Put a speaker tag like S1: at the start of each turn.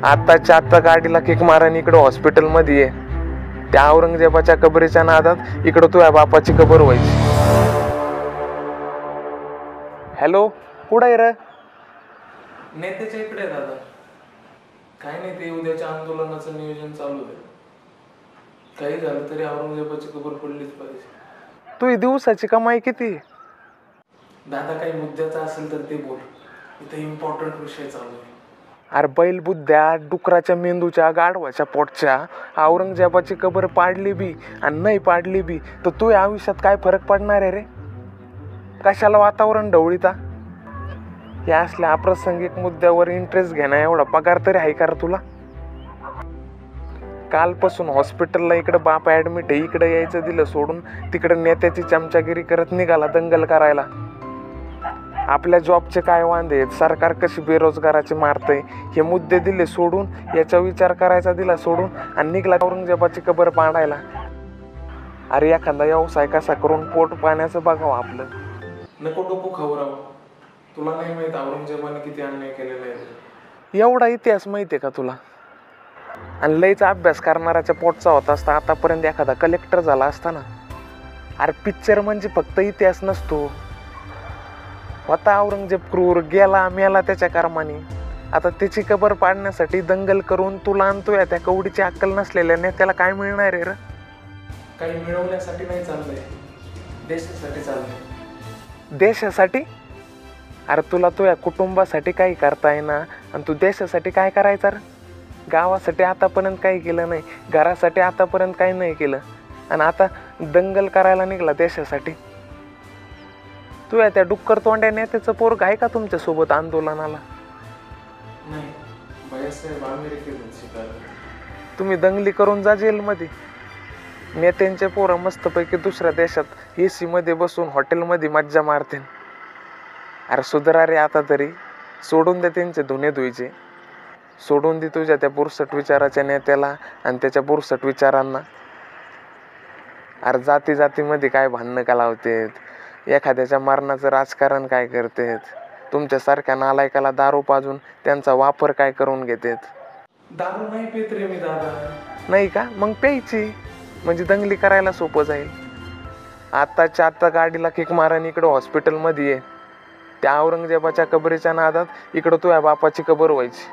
S1: आत्ताच्या आत्ता गाडीला किक मारानी इकडं हॉस्पिटल मध्ये ये. त्या औरंगजेबाच्या कबरीच्या नादात इकडं तुझ्या बापाची कबर व्हायची. हॅलो, कुठं आहे रे?
S2: नेत्याच्या इकडे दादा. काय नाही, ते उद्याच्या आंदोलनाचं नियोजन चालू आहे. काही झालं तरी औरंगजेबाची कबर पडलीच पाहिजे.
S1: तुझी दिवसाची कमाई किती?
S2: दादा काही मुद्द्याचा असेल तर ते बोल. इथे इम्पॉर्टंट विषय चालू आहे.
S1: अरे बैल बुद्ध्या, डुकराच्या मेंदूच्या, गाढवाच्या पोटच्या औरंगजेबाची कबर पाडली बी आणि नाही पाडली बी तर तुझ्या आयुष्यात काय फरक पडणार आहे रे? कशाला वातावरण ढवळीता? या असल्या अप्रासंगिक मुद्द्यावर इंटरेस्ट घेणं एवढा पगार तरी आहे का रे तुला? कालपासून हॉस्पिटलला इकडं बाप ॲडमिट आहे, इकडं यायचं दिलं सोडून तिकडं नेत्याची चमचागिरी करत निघाला दंगल करायला. आपल्या जॉबचे काय वांदे आहेत, सरकार कशी बेरोजगाराची मारतंय, हे मुद्दे दिले सोडून, याचा विचार करायचा दिला सोडून आणि निघाला औरंगजेबाची कबर पाडायला. अरे एखादा व्यवसाय कसा करून पोट पाण्याचं बघावं आपलं.
S2: नको डोकं खाऊ राव. तुला नाही माहित औरंगजेबाने किती अन्याय केलेला आहे.
S1: एवढा इतिहास माहिती आहे का तुला? आणि लईचा अभ्यास करणाऱ्याच्या पोटचा होता असता आतापर्यंत एखादा कलेक्टर झाला असता ना. अरे पिक्चर म्हणजे फक्त इतिहास नसतो. होता औरंगजेब क्रूर, गेला मेला त्याच्या कर्माने. आता त्याची कबर पाडण्यासाठी दंगल करून तुला आणतोय त्या कवडीची अक्कल नसलेल्या नेत्याला काय मिळणार आहे रे?
S2: काही मिळवण्यासाठी नाही चाललंय, देशासाठी चाललंय.
S1: देशासाठी? अरे तुला तुझ्या कुटुंबासाठी काही करता येईना आणि तू देशासाठी काय करायचं रे? गावासाठी आतापर्यंत काही केलं नाही, घरासाठी आतापर्यंत काही नाही केलं आणि आता दंगल करायला निघाला देशासाठी. तुझ्या त्या डुक्कर तोंड्या नेत्याचं पोरग आहे का तुमच्या सोबत आंदोलनाला?
S2: नाही, भैयासाहेब अमेरिकेत शिकायला.
S1: तुम्ही दंगली करून जा जेलमध्ये. नेत्यांचे पोरं मस्तपैकी दुसऱ्या देशात AC मध्ये बसून हॉटेलमध्ये मज्जा मारतील. अरे सुधरा रे आता तरी. सोडून दे त्यांचे धुणे धुईचे. सोडून दे तुझ्या त्या बुरसट विचाराच्या नेत्याला आणि त्याच्या बुरसट विचारांना. अरे जाती जातीमध्ये काय भांडणं का लावतेत? एखाद्याच्या मरणाचं राजकारण काय करतेत? तुमच्यासारख्या नालायकाला दारू पाजून त्यांचा वापर काय करून घेतेत?
S2: दारू नाही पित रे मी दादा.
S1: नाही का? मग प्यायची, म्हणजे दंगली करायला सोपं जाईल. आत्ताच्या आत्ता गाडीला किक मारानी इकडं हॉस्पिटलमध्ये ये. त्या औरंगजेबाच्या कबरीच्या नादात इकडं तुझ्या बापाची कबर व्हायची.